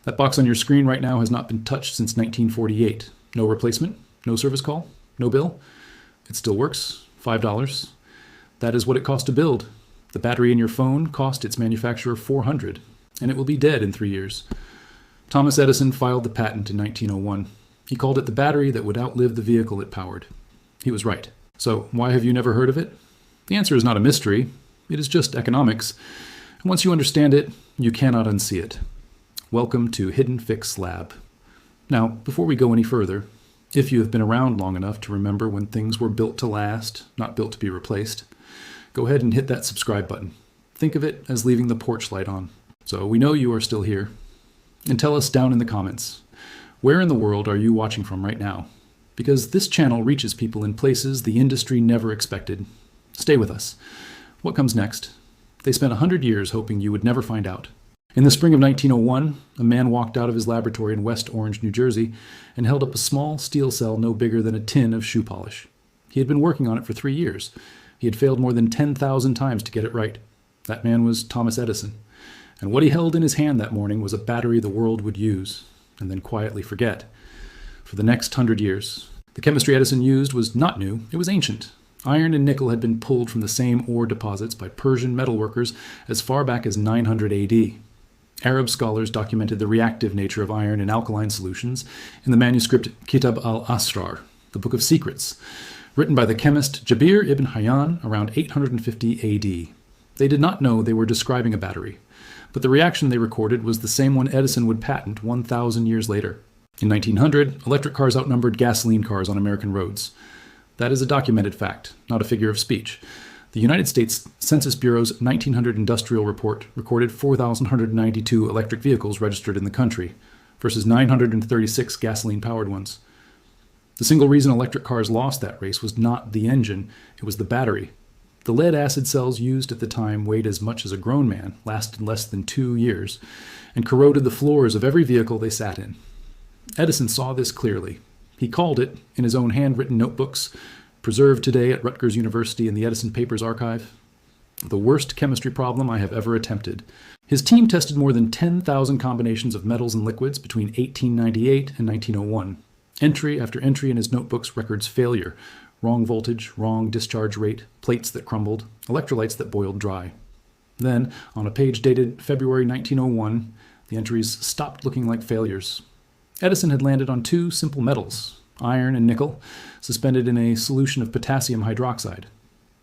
That box on your screen right now has not been touched since 1948. No replacement, no service call, no bill. It still works, $5. That is what it cost to build. The battery in your phone cost its manufacturer $400, and it will be dead in 3 years. Thomas Edison filed the patent in 1901. He called it the battery that would outlive the vehicle it powered. He was right. So why have you never heard of it? The answer is not a mystery. It is just economics. And once you understand it, you cannot unsee it. Welcome to Hidden Fix Lab. Now, before we go any further, if you have been around long enough to remember when things were built to last, not built to be replaced, go ahead and hit that subscribe button. Think of it as leaving the porch light on. So we know you are still here. And tell us down in the comments, where in the world are you watching from right now? Because this channel reaches people in places the industry never expected. Stay with us. What comes next? They spent 100 years hoping you would never find out. In the spring of 1901, a man walked out of his laboratory in West Orange, New Jersey, and held up a small steel cell no bigger than a tin of shoe polish. He had been working on it for 3 years. He had failed more than 10,000 times to get it right. That man was Thomas Edison. And what he held in his hand that morning was a battery the world would use, and then quietly forget. For the next 100 years, the chemistry Edison used was not new, it was ancient. Iron and nickel had been pulled from the same ore deposits by Persian metalworkers as far back as 900 AD. Arab scholars documented the reactive nature of iron in alkaline solutions in the manuscript Kitab al-Asrar, the Book of Secrets, written by the chemist Jabir ibn Hayyan around 850 AD. They did not know they were describing a battery, but the reaction they recorded was the same one Edison would patent 1,000 years later. In 1900, electric cars outnumbered gasoline cars on American roads. That is a documented fact, not a figure of speech. The United States Census Bureau's 1900 industrial report recorded 4,192 electric vehicles registered in the country, versus 936 gasoline-powered ones. The single reason electric cars lost that race was not the engine, it was the battery. The lead-acid cells used at the time weighed as much as a grown man, lasted less than 2 years, and corroded the floors of every vehicle they sat in. Edison saw this clearly. He called it, in his own handwritten notebooks, preserved today at Rutgers University in the Edison Papers Archive, the worst chemistry problem I have ever attempted. His team tested more than 10,000 combinations of metals and liquids between 1898 and 1901. Entry after entry in his notebooks records failure, wrong voltage, wrong discharge rate, plates that crumbled, electrolytes that boiled dry. Then, on a page dated February 1901, the entries stopped looking like failures. Edison had landed on 2 simple metals, iron and nickel, suspended in a solution of potassium hydroxide,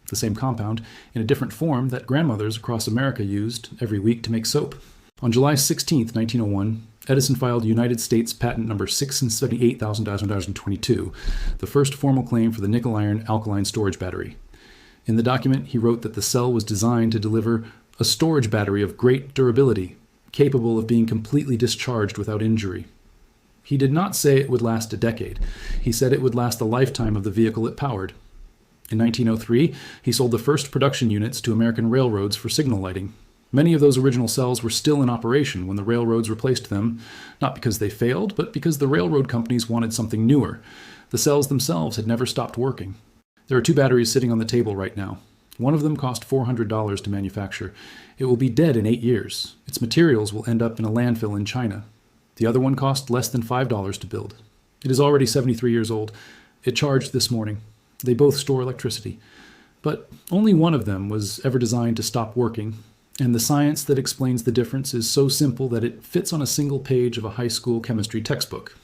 the same compound in a different form that grandmothers across America used every week to make soap. On July 16, 1901, Edison filed United States Patent Number 678,022, the first formal claim for the nickel-iron alkaline storage battery. In the document, he wrote that the cell was designed to deliver a storage battery of great durability, capable of being completely discharged without injury. He did not say it would last a decade. He said it would last the lifetime of the vehicle it powered. In 1903, he sold the first production units to American railroads for signal lighting. Many of those original cells were still in operation when the railroads replaced them, not because they failed, but because the railroad companies wanted something newer. The cells themselves had never stopped working. There are 2 batteries sitting on the table right now. One of them cost $400 to manufacture. It will be dead in 8 years. Its materials will end up in a landfill in China. The other one cost less than $5 to build. It is already 73 years old. It charged this morning. They both store electricity. But only one of them was ever designed to stop working, and the science that explains the difference is so simple that it fits on a single page of a high school chemistry textbook,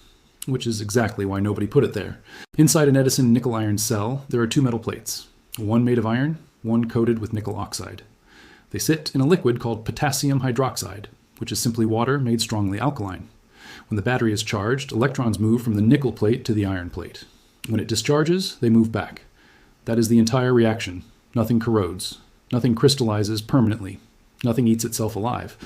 which is exactly why nobody put it there. Inside an Edison nickel-iron cell, there are 2 metal plates, one made of iron, one coated with nickel oxide. They sit in a liquid called potassium hydroxide, which is simply water made strongly alkaline. When the battery is charged, electrons move from the nickel plate to the iron plate. When it discharges, they move back. That is the entire reaction. Nothing corrodes. Nothing crystallizes permanently. Nothing eats itself alive.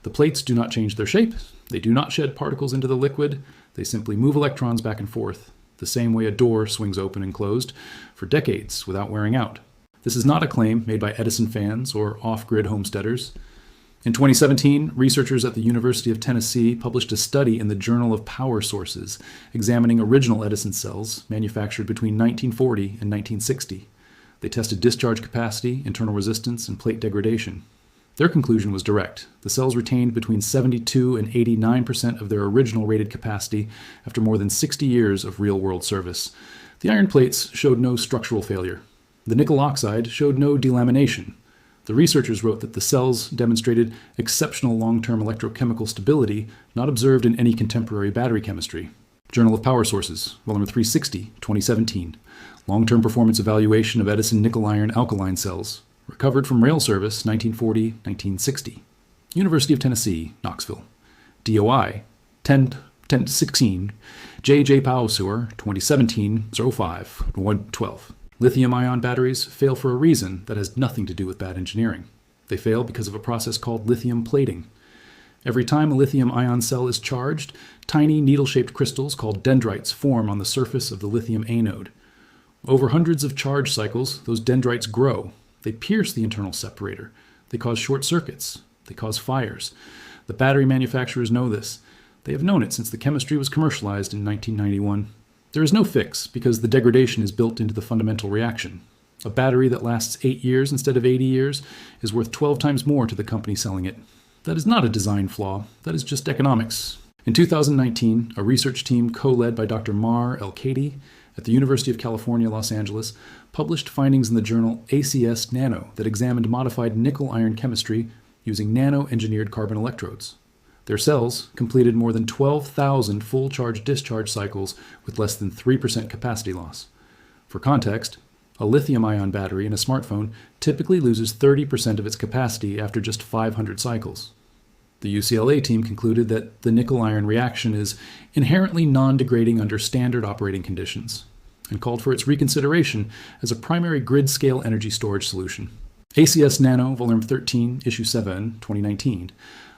The plates do not change their shape. They do not shed particles into the liquid. They simply move electrons back and forth, the same way a door swings open and closed, for decades without wearing out. This is not a claim made by Edison fans or off-grid homesteaders. In 2017, researchers at the University of Tennessee published a study in the Journal of Power Sources examining original Edison cells manufactured between 1940 and 1960. They tested discharge capacity, internal resistance, and plate degradation. Their conclusion was direct. The cells retained between 72 and 89% of their original rated capacity after more than 60 years of real-world service. The iron plates showed no structural failure. The nickel oxide showed no delamination. The researchers wrote that the cells demonstrated exceptional long-term electrochemical stability not observed in any contemporary battery chemistry. Journal of Power Sources, volume 360, 2017. Long-term performance evaluation of Edison nickel-iron alkaline cells. Recovered from rail service, 1940-1960. University of Tennessee, Knoxville. DOI, 1016. J. Powell Sewer, 2017-05-112. Lithium-ion batteries fail for a reason that has nothing to do with bad engineering. They fail because of a process called lithium plating. Every time a lithium-ion cell is charged, tiny needle-shaped crystals called dendrites form on the surface of the lithium anode. Over hundreds of charge cycles, those dendrites grow. They pierce the internal separator. They cause short circuits. They cause fires. The battery manufacturers know this. They have known it since the chemistry was commercialized in 1991. There is no fix because the degradation is built into the fundamental reaction. A battery that lasts 8 years instead of 80 years is worth 12 times more to the company selling it. That is not a design flaw. That is just economics. In 2019, a research team co-led by Dr. Mar El-Kadi at the University of California, Los Angeles, published findings in the journal ACS Nano that examined modified nickel-iron chemistry using nano-engineered carbon electrodes. Their cells completed more than 12,000 full charge-discharge cycles with less than 3% capacity loss. For context, a lithium-ion battery in a smartphone typically loses 30% of its capacity after just 500 cycles. The UCLA team concluded that the nickel-iron reaction is inherently non-degrading under standard operating conditions, and called for its reconsideration as a primary grid-scale energy storage solution. ACS Nano, Volume 13, Issue 7, 2019.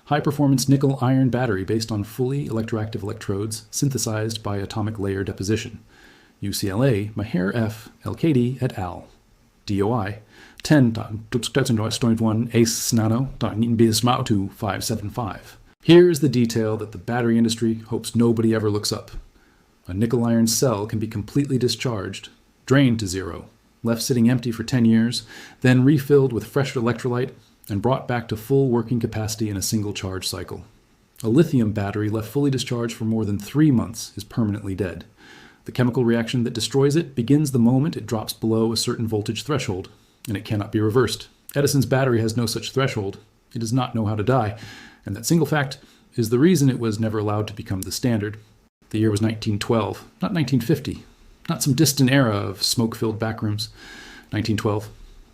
High-performance nickel-iron battery based on fully electroactive electrodes synthesized by atomic layer deposition. UCLA, Maher F. El-Kadi et al. DOI 10.2021 ACE Nano .NITBISMAU 575. Here is the detail that the battery industry hopes nobody ever looks up. A nickel-iron cell can be completely discharged, drained to zero, left sitting empty for 10 years, then refilled with fresh electrolyte and brought back to full working capacity in a single charge cycle. A lithium battery left fully discharged for more than 3 months is permanently dead. The chemical reaction that destroys it begins the moment it drops below a certain voltage threshold, and it cannot be reversed. Edison's battery has no such threshold. It does not know how to die, and that single fact is the reason it was never allowed to become the standard. The year was 1912, not 1950, not some distant era of smoke-filled backrooms. 1912.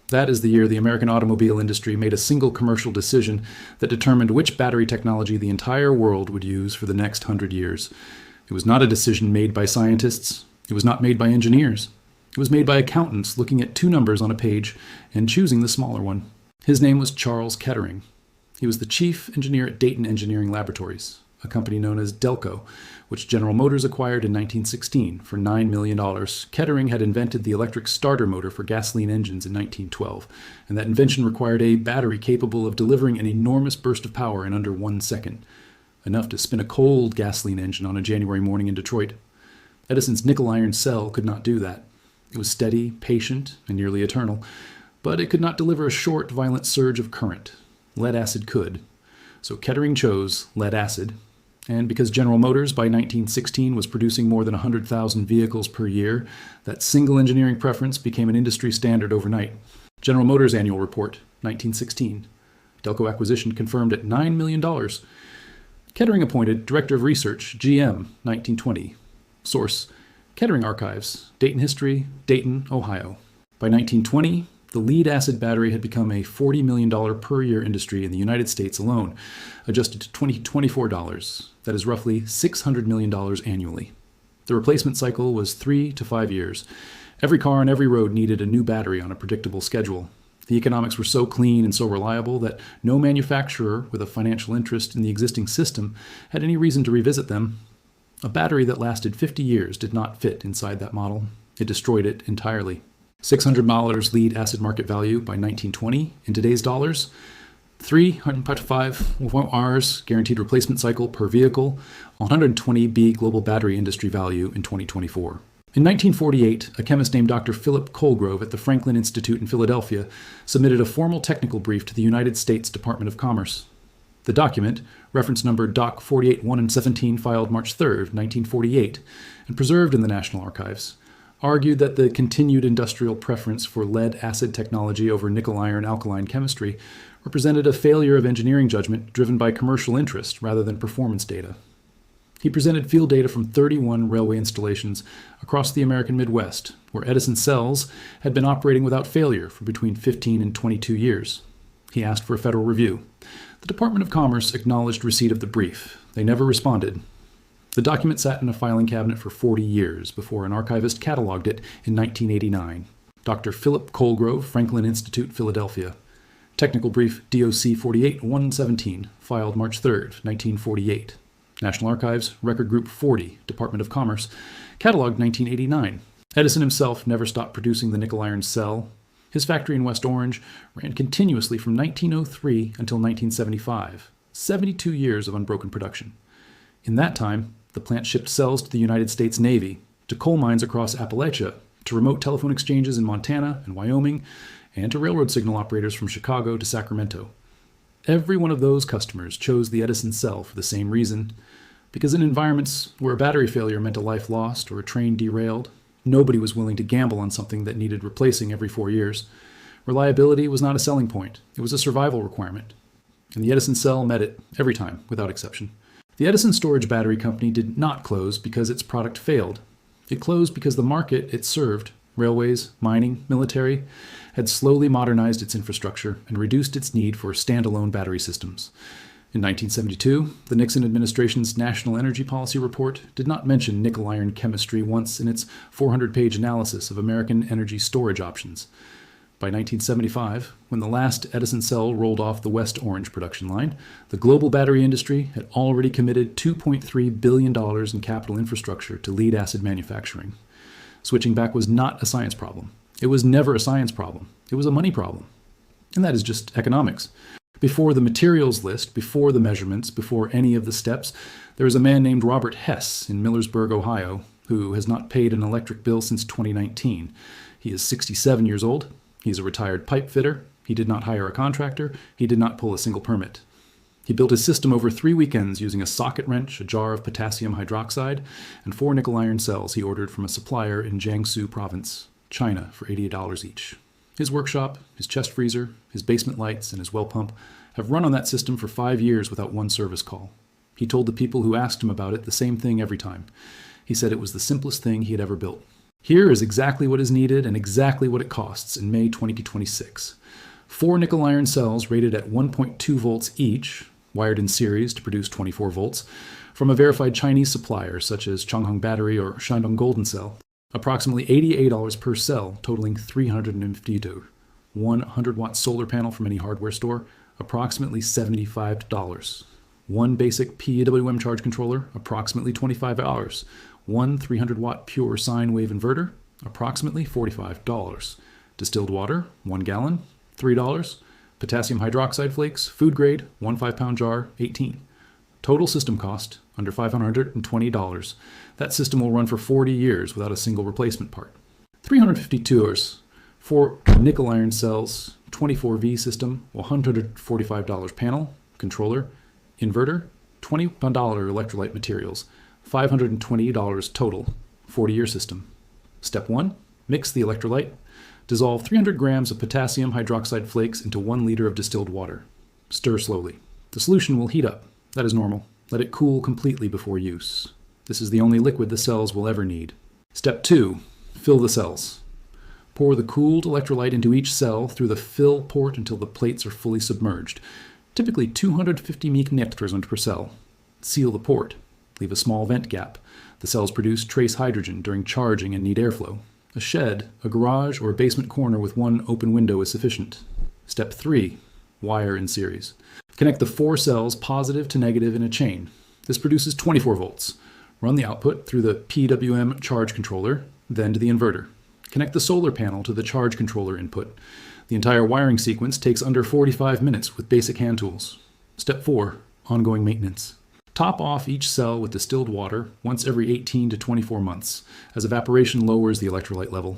That is the year the American automobile industry made a single commercial decision that determined which battery technology the entire world would use for the next 100 years. It was not a decision made by scientists. It was not made by engineers. It was made by accountants looking at 2 numbers on a page and choosing the smaller one. His name was Charles Kettering. He was the chief engineer at Dayton Engineering Laboratories, a company known as Delco, which General Motors acquired in 1916 for $9 million. Kettering had invented the electric starter motor for gasoline engines in 1912, and that invention required a battery capable of delivering an enormous burst of power in under 1 second, enough to spin a cold gasoline engine on a January morning in Detroit. Edison's nickel-iron cell could not do that. It was steady, patient, and nearly eternal, but it could not deliver a short, violent surge of current. Lead-acid could. So Kettering chose lead-acid, and because General Motors by 1916 was producing more than 100,000 vehicles per year, that single engineering preference became an industry standard overnight. General Motors Annual Report, 1916. Delco acquisition confirmed at $9 million. Kettering appointed Director of Research, GM, 1920. Source, Kettering Archives, Dayton History, Dayton, Ohio. By 1920, the lead-acid battery had become a $40 million per year industry in the United States alone, adjusted to $2024. That is roughly $600 million annually. The replacement cycle was 3 to 5 years. Every car on every road needed a new battery on a predictable schedule. The economics were so clean and so reliable that no manufacturer with a financial interest in the existing system had any reason to revisit them. A battery that lasted 50 years did not fit inside that model. It destroyed it entirely. $600 lead acid market value by 1920 in today's dollars. 305 Rs guaranteed replacement cycle per vehicle. 120B global battery industry value in 2024. In 1948, a chemist named Dr. Philip Colgrove at the Franklin Institute in Philadelphia submitted a formal technical brief to the United States Department of Commerce. The document, reference number Doc 48-1 and 17, filed March 3, 1948, and preserved in the National Archives, argued that the continued industrial preference for lead-acid technology over nickel-iron alkaline chemistry represented a failure of engineering judgment driven by commercial interest rather than performance data. He presented field data from 31 railway installations across the American Midwest, where Edison cells had been operating without failure for between 15 and 22 years. He asked for a federal review. The Department of Commerce acknowledged receipt of the brief. They never responded. The document sat in a filing cabinet for 40 years before an archivist cataloged it in 1989. Dr. Philip Colgrove, Franklin Institute, Philadelphia. Technical brief DOC 48-117, filed March 3, 1948. National Archives, Record Group 40, Department of Commerce, cataloged 1989. Edison himself never stopped producing the nickel-iron cell. His factory in West Orange ran continuously from 1903 until 1975, 72 years of unbroken production. In that time, the plant shipped cells to the United States Navy, to coal mines across Appalachia, to remote telephone exchanges in Montana and Wyoming, and to railroad signal operators from Chicago to Sacramento. Every one of those customers chose the Edison cell for the same reason, because in environments where a battery failure meant a life lost or a train derailed, nobody was willing to gamble on something that needed replacing every 4 years. Reliability was not a selling point, it was a survival requirement. And the Edison cell met it every time, without exception. The Edison Storage Battery Company did not close because its product failed. It closed because the market it served, railways, mining, military, had slowly modernized its infrastructure and reduced its need for standalone battery systems. In 1972, the Nixon administration's National Energy Policy Report did not mention nickel-iron chemistry once in its 400-page analysis of American energy storage options. By 1975, when the last Edison cell rolled off the West Orange production line, the global battery industry had already committed $2.3 billion in capital infrastructure to lead-acid manufacturing. Switching back was not a science problem. It was never a science problem. It was a money problem. And that is just economics. Before the materials list, before the measurements, before any of the steps, there is a man named Robert Hess in Millersburg, Ohio, who has not paid an electric bill since 2019. He is 67 years old. He's a retired pipe fitter. He did not hire a contractor. He did not pull a single permit. He built his system over 3 weekends using a socket wrench, a jar of potassium hydroxide, and 4 nickel-iron cells he ordered from a supplier in Jiangsu province, China, for $88 each. His workshop, his chest freezer, his basement lights, and his well pump have run on that system for 5 years without one service call. He told the people who asked him about it the same thing every time. He said it was the simplest thing he had ever built. Here is exactly what is needed and exactly what it costs in May 2026. 4 nickel-iron cells rated at 1.2 volts each, wired in series to produce 24 volts, from a verified Chinese supplier such as Changhong Battery or Shandong Golden Cell. Approximately $88 per cell, totaling $350. 100-watt solar panel from any hardware store, approximately $75. One basic PWM charge controller, approximately $25. One 300-watt pure sine wave inverter, approximately $45. Distilled water, 1 gallon, $3. Potassium hydroxide flakes, food grade, 1 5-pound jar, $18. Total system cost, under $520. That system will run for 40 years without a single replacement part. $352 for nickel-iron cells, 24V system, $145 panel, controller, inverter, $20 electrolyte materials, $520 total, 40-year system. Step 1, mix the electrolyte. Dissolve 300 grams of potassium hydroxide flakes into 1 liter of distilled water. Stir slowly. The solution will heat up. That is normal. Let it cool completely before use. This is the only liquid the cells will ever need. Step 2, fill the cells. Pour the cooled electrolyte into each cell through the fill port until the plates are fully submerged, typically 250 μl per cell. Seal the port. Leave a small vent gap. The cells produce trace hydrogen during charging and need airflow. A shed, a garage, or a basement corner with 1 open window is sufficient. Step 3, wire in series. Connect the 4 cells positive to negative in a chain. This produces 24 volts. Run the output through the PWM charge controller, then to the inverter. Connect the solar panel to the charge controller input. The entire wiring sequence takes under 45 minutes with basic hand tools. Step 4, ongoing maintenance. Top off each cell with distilled water once every 18 to 24 months, as evaporation lowers the electrolyte level.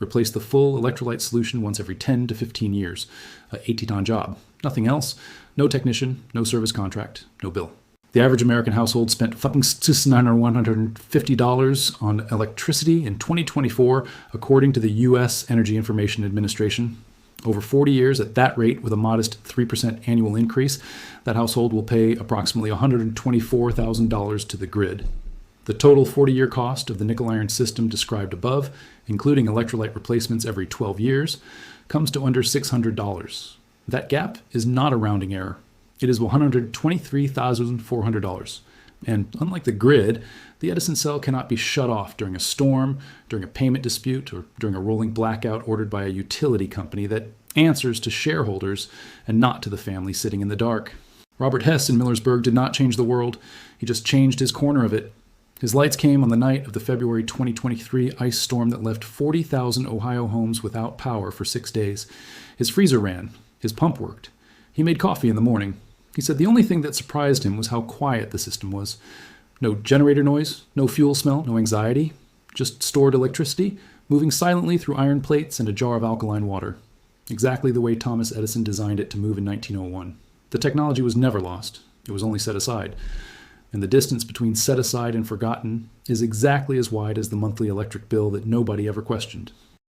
Replace the full electrolyte solution once every 10 to 15 years. A 80-ton job. Nothing else. No technician, no service contract, no bill. The average American household spent fucking $150 on electricity in 2024, according to the U.S. Energy Information Administration. Over 40 years, at that rate, with a modest 3% annual increase, that household will pay approximately $124,000 to the grid. The total 40-year cost of the nickel-iron system described above, including electrolyte replacements every 12 years, comes to under $600. That gap is not a rounding error. It is $123,400. And unlike the grid, the Edison cell cannot be shut off during a storm, during a payment dispute, or during a rolling blackout ordered by a utility company that answers to shareholders and not to the family sitting in the dark. Robert Hess in Millersburg did not change the world. He just changed his corner of it. His lights came on the night of the February 2023 ice storm that left 40,000 Ohio homes without power for 6 days. His freezer ran. His pump worked. He made coffee in the morning. He said the only thing that surprised him was how quiet the system was. No generator noise, no fuel smell, no anxiety. Just stored electricity, moving silently through iron plates and a jar of alkaline water. Exactly the way Thomas Edison designed it to move in 1901. The technology was never lost. It was only set aside. And the distance between set aside and forgotten is exactly as wide as the monthly electric bill that nobody ever questioned.